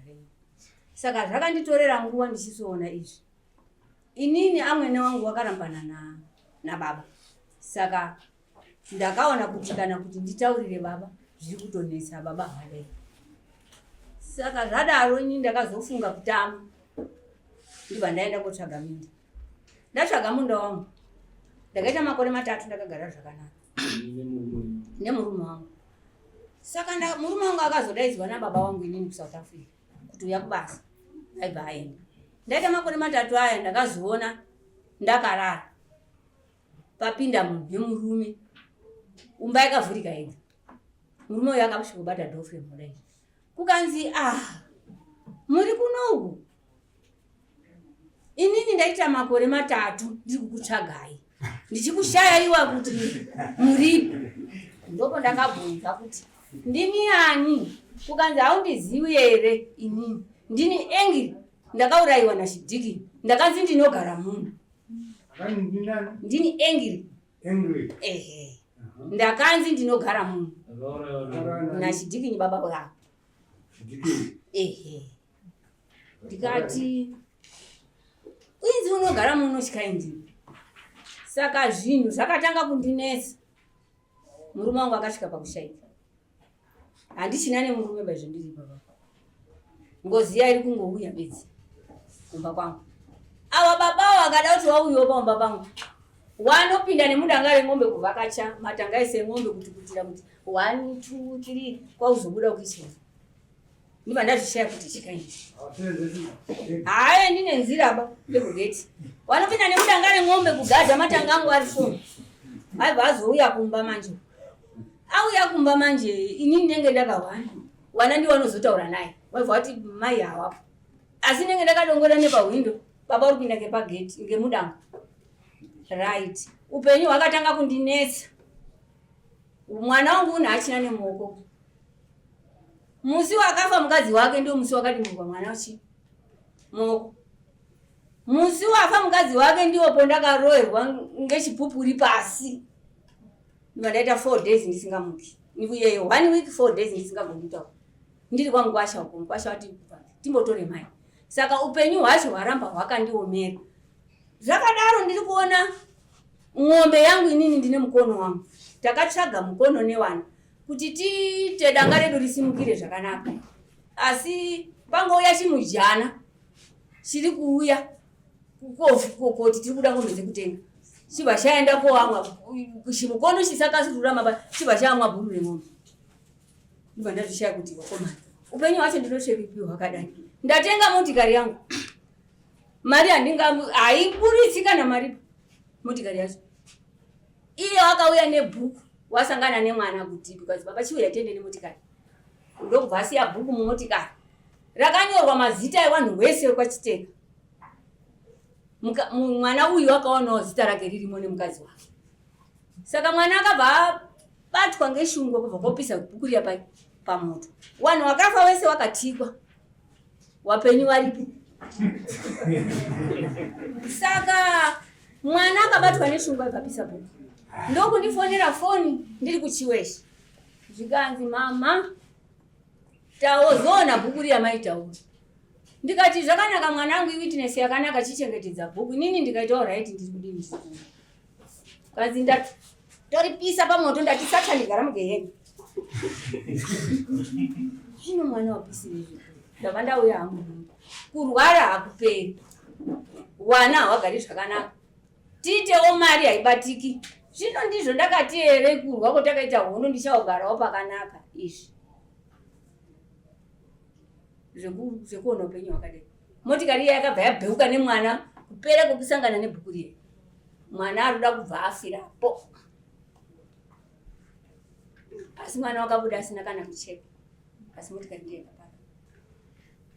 renyika. Saka zvakanditorera nguva ndichizoona izvi. Inini amwene wangu wakarambana na baba. Saka ndakaona kuti kana kuti nditaurire baba zviri kutonesa baba hale. Saka zvadaro inini ndakazofunga kutama. Ndibva ndaenda kotsvaga minda. Ndatsvaga munda wangu. Ndakaita makore 3 ndakagara zvakanaka. Nemurume wangu. Saka murume wangu akazodaidzwa na baba wangu inini kuSouth Africa kuti uya kubasa. Aibva aenda. Ndaita makore 3 aya ndakazoona ndakarara. Papinda munhu nemurume. Umba yakavhurika yega. Murume uyu akasvika kubata dhofu remhuri. Kukanzi muri kunoku. Inini ndaita makore 3 ndiri kukutsvagai. Ndichikushayaiwa kuti muripi. Ndoko ndakabvunza kuti ndimi ani? Kukanzi haundizivi here inini. Ndini Engiri. Ndakaurayiwa naChidiki. Ndakanzi ndinogara muno. Ndini Engiri. Ehe. Ndakanzi ndinogara muno. naChidiki ni baba wako. Ehe. Ndikati inzi unogara muno chikaindi. Saka zvinhu zvakatanga kundinesa. Murume wangu akasvika pakushaika. Handichina nemurume bazvindiri baba. Ngozi iri kungouya bedzi kumba kwangu. Ava baba vakada kuti wauyewo pamba pangu. Wanopinda nemudangare ng'ombe kuvakacha, matanga ese ng'ombe kutikuitira kuti 1 2 3 kwauzobuda kukichena. Ndiba ndazvishaya kuti chikaindi. Haye ndine nzira ba ndekugeti. Wanopinda nemudangare ng'ombe kugadha matanga angu ari shoma. Aibva azouya kumba manje. Auya kumba manje inini ndenge ndakawana. Wana ndiwo anozotaura naye. Waibva kuti mai hawapo. Asi ndenge ndakadongora nepawindo. Baba uri kupinda ngepageti ngemudanga. Right. Upenyu wakatanga kundinesa. Mwana wangu unachina nemuoko. Musi wakafa mukadzi wake ndio musi wakadimurwa mwana wachi. Muoko. Musi wafa mukadzi wake ndio pondakaroerwa ngechipupuri pasi. Ndaita 4 days ndisingamuki. Nibuye 1 week 4 days ndisingagondita. Ndiri kwangu kwasha uko, kwasha wati timbotore mai. Saka upenyu hwacho hwaramba hwakandiomera. Zvakadaro ndiri kuona ng'ombe yangu inini ndine mukono wangu. Takatsvaga mukono newana kuti tiite danga redu risimukire zvakanaka. Asi pangouya chimujana chiri kuuya kuti tiri kuda ng'ombe dzekutenga. Chibva chaenda koamwa chimukono chisakasurura maba chibva chaamwa bhuru remombe. Ndibva ndazvishaya kuti wakomana. Upenyu hwacho ndinosheripiwa hwakadai. Ndatenga motikari yangu. Mari haikurisika na mari motikari yacho. Iye wakauya nebhuku wasangana nemwana kuti because baba chiuya tende nemotikari. Ndobva asiya bhuku mumotikari. Rakanyorwa mazita evanhu vese kwachiteka. Mwana uyu wakaonawo zita rake ririmo nemukadzi wake. Saka mwana akabva batwa ngeshungu kubva kopisa bhuku riya pamoto. Wanhu wakafa wese wakatikwa. Wapenyu waripo. Saka mwana akabatwa neshungu akapisa bhuku. Ndokundifonera foni ndiri kuchiwesha. Zvikanzi mama taozona bhuku riya maitaura. Ndikati zvakanaka mwanangu iwitness yakanaka chichengetedza bhuku. Nini ndikaita alright ndiri kudini. Kazi ndatoripisa pamoto ndati sacha ndigara mugeheni. Zvino mwana wapisire izvo. Ndava ndauya hangu. Kurwara hakuperi. Wana hawagari zvakanaka. Tiitewo mari haibatiki. Zvino ndizvo ndakati here kurwa kwatakaita hono ndichaogarawo pakanaka izvi. Zvekuona upenyu hwakadai. Motikari yakabva yabheuka nemwana kupera kwekusangana nebhuku riya. Mwana arikuda kubva afirapo. Asi mwana wakabuda asina kana kucheka. Asi motikari ndiye yakapaka.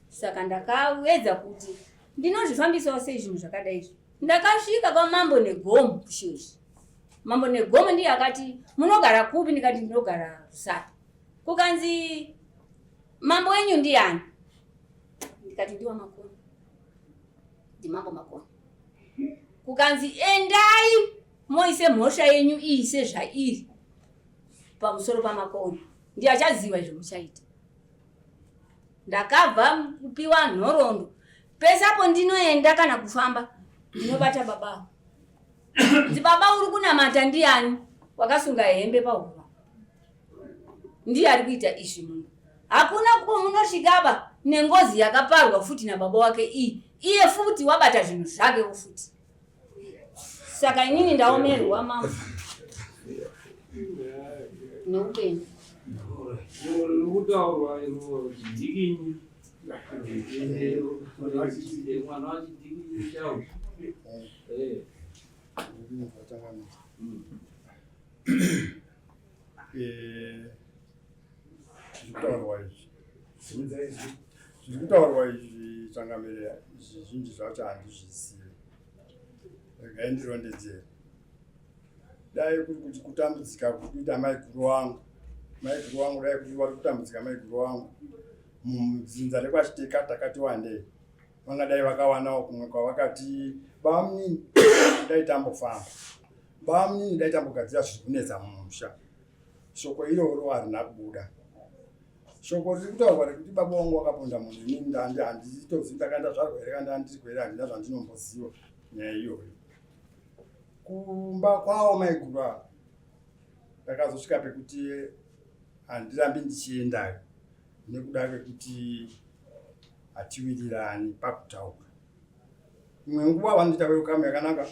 Saka ndakawedza kuti ndinozvifambisawo sei zvinhu zvakadai izvi. Ndakasvika kwaMambo neGomo kuShozi. Mambo neGomo ndiye akati munogara kupi? Ndikati ndinogara Rusaka. Kukanzi mambo wenyu ndiani? Ndikati ndiwa Makono. Ndimambo Makono. Kukanzi endai moise mhosva yenyu iise zvairi pamusoro paMakono. Ndiye achaziva izvo muchaita. ndakabva kupiwa nhoroondo. Pesapo ndinoenda kana kufamba ndinobata baba. Ndi baba uri kunamata ndiani wakasunga hembe pahuma. Ndiye ari kuita izvi munhu. Hakuna munosvikaba nengozi yakaparwa futi nababa wake iye futi wabata zvinhu zvake futi. Saka inini ndaomerwa mama. Neupenyu. Nokutaurwa dzikinyi mwana wachidikinyi chavo zviri kutaurwa izvi Changamire zvizhinji zvacho handizvizivi. Regai ndirondedzere. Dai kuri kuti kutambudzika kuri kuita maiguru wangu dai kuti vari kutambudzika maiguru wangu mudzinza rekwachiteka takati wandei vangadai vakawanawo kumwe kwavakati bamunini dai tambofamba, bamunini dai tambogadzira zviri kunetsa mumusha. Shoko iroro harina kubuda. Shoko riri kutaurwa rekuti baba wangu wakaponda munhu, inini handitozivi ndakanda zvarwa here kana handiri kwere, handina zvandinomboziva nyaya iyoyo. Kumba kwawo maiguru avo ndakazosvika pekuti handirambi ndichiendayo nekuda kwekuti hatiwirirani pakutaura. Imwe nguva vanoita welcome yakanaka,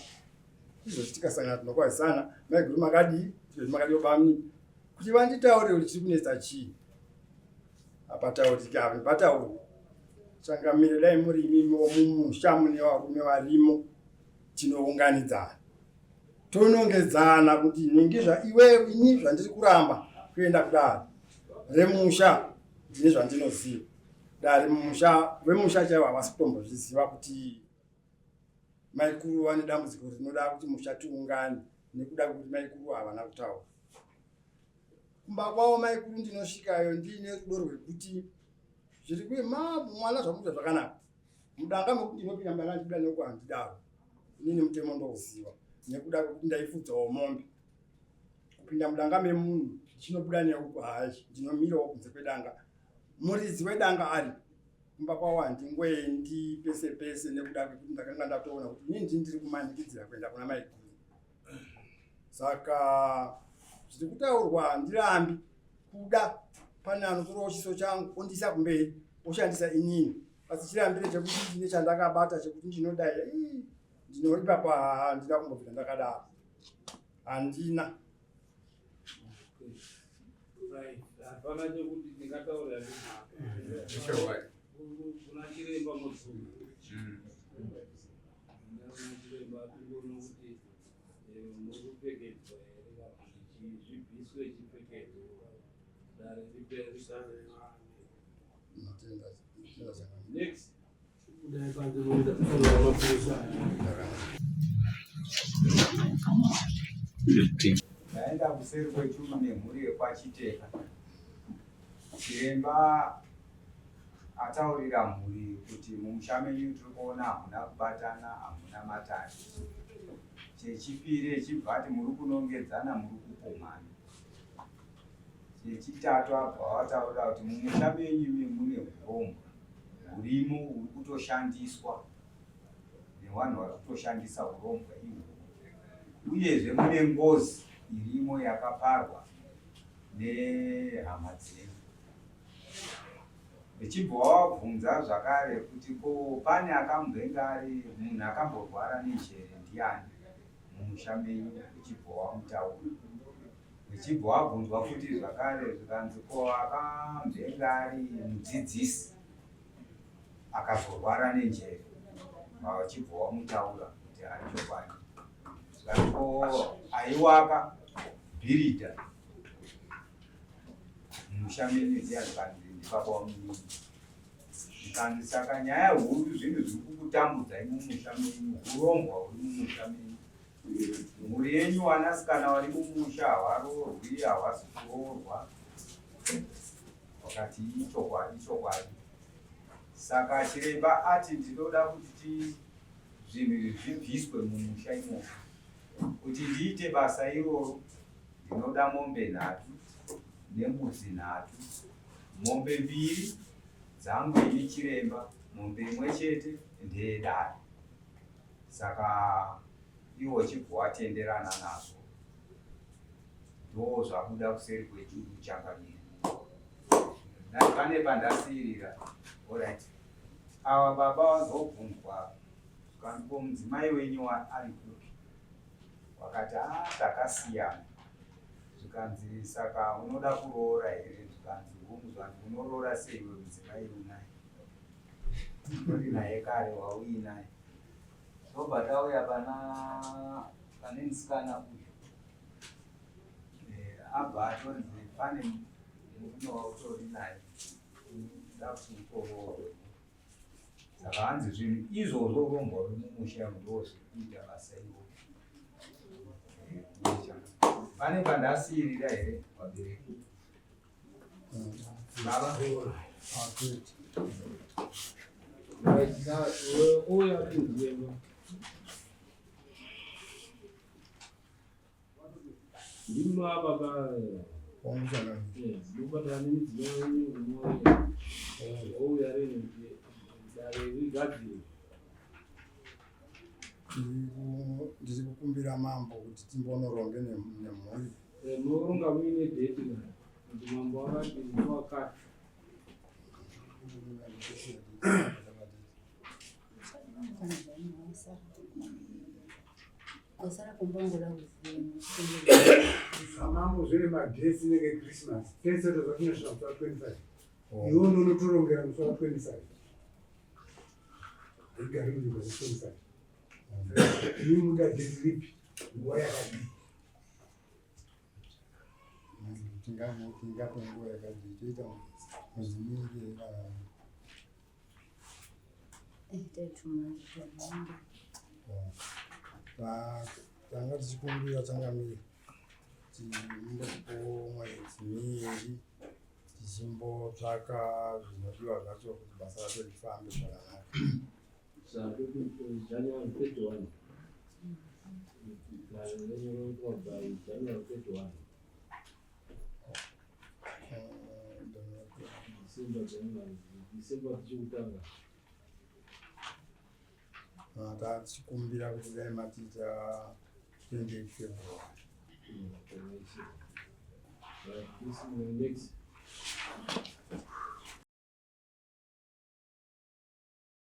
izvo tikasangana tinokwazisana, maiguru makadii, makadii bamuni, kuti vanditaurire kuti chiri kunetsa chii. Hapatauriki, hapataurwa. Changamire dai muri imimo mumusha mune varume varimo, tinounganidzana tonongedzana kuti ningizva iwewe ini zvandiri kuramba kuenda kudare remusha ndine zvandinoziva. Dare vemusha chaivo havasi kutombozviziva kuti maikuru vane dambudziko rinoda kuti musha tiungane nekuda kwekuti maikuru havana kutaura. Kumba kwavo maikuru ndinosvikayo ndiine rudo rwekuti zviri kuye mwana zvamuita zvakanaka. Mudanga mekuti ndinopinda mudanga ndibuda nekuti handidaro. Inini mutemo ndouziva nekuda kwekuti ndaifudzawo mombe. Kupinda mudanga memunhu chinobuda neuko hayi ndinomirawo kunze kwedanga. Muridzi wedanga ari kumba kwavo handingoendi pese pese nekuda kwekuti ndakanga ndatoona kuti inini ndiri kumanikidzira kuenda kuna maikuru. Saka zviri kutaurwa handirambi kuda pane anotorawo chiso changu ondisa kumberi oshandisa inini. Asi chirambire chekuti ndine chandakabata chekuti ndinodai ndinoipapa handina kumbobvira ndakadaro. Handina. hapana chekuti ndingataurira kuna chiremba mudzungu. Chiremba tinoona kuti murikupfekedzwa here zvibviswe chipfekedzo dare riperi. Next. Ndaenda kuseri kwechuru nemhuri yekwachiteka. Chiremba ataurira mhuri kuti mumusha menyu tiri kuona hamuna kubatana, hamuna matani. Chechipiri echibva ati muri kunongedzana, muri kupomana. Chechitatu abva vataurira kuti mumusha menyu mune urombo hurimo huri kutoshandiswa nevanhu vari kutoshandisa urombo ihwo. Uyezve mune ngozi irimo yakaparwa nehama dzenyu. Vechibva vabvunza zvakare kuti ko pane akambenge ari munhu akamborwara nenjere ndiani mumusha menyu, uchibva wamutaura. Vechibva vabvunzwa futi zvakare zvikanzi ko akambenge ari mudzidzisi akazorwara nenjere, vachibva wamutaura kuti ari chokwadi. Ko aiwaka bhiridha mumusha menyu ndiani ndipapa wamunini. Ndikanzi saka nyaya huru zvinhu zviri kukutambudza mumusha menyu, urongwa huri mumusha menyu. Mhuri yenyu vanasikana vari mumusha havarorwi, havasi kuroorwa. Wakati ichokwadi chokwadi. Saka chiremba ati ndinoda kuti zvinhu zvibviswe mumusha imomo. Kuti ndiite basa iroro ndinoda mombe 3 nembudzi 3, mombe 2 dzangu ini chiremba mombe imwe chete ndeyedare. Saka iwo chibva watenderana nazvo, ndo zvabuda kuseri kwechuru Changamire. Pane pandasirira, alright, ava baba vazobvunzwa zvikandipo mudzimai wenyu ari kupi, wakati takasiyana. Zvikanzi saka unoda kuroora here? Zvikanzi unoroora sei iwe mudzimai unaye? Uri naye kare wauinaye. Ndobva tauya pane musikana uyu, abva atonzi pane murume wautori naye da kuti ukoroorwe. Saka hanzi zvinhu izvozvo urongwa ruri mumusha ndo zviri kuita basa iroro. Pane pandasirira here vabereki? Baba Oya kunzema ndimo apa mubatana nemidziyo yenyu umoya ouya rino dare rigadzire. Ndiri kukumbira mambo kuti timbonoronge nemhuri. Muronga muine dheti nayo kuti mambo akati wakati Mambo zvine madhesi nege Christmas. Tese zvatinoshira musi wa25. Iwo ndonotorongera musi wa25. Igari uri musi wa25. Ini muda dhesi ripi? Nguva yakadii? Tingape nguva yakadii toita muzimiri tanga tichikumbira Changamire timbosipo mwedzi miviri tichimbotsvaka zvinodiwa zvacho kuti basa racho rifambe zvakanaka. January 31. January 31. December tichikutanga. Tichikumbira kuti dai matiita 28 February. This is next.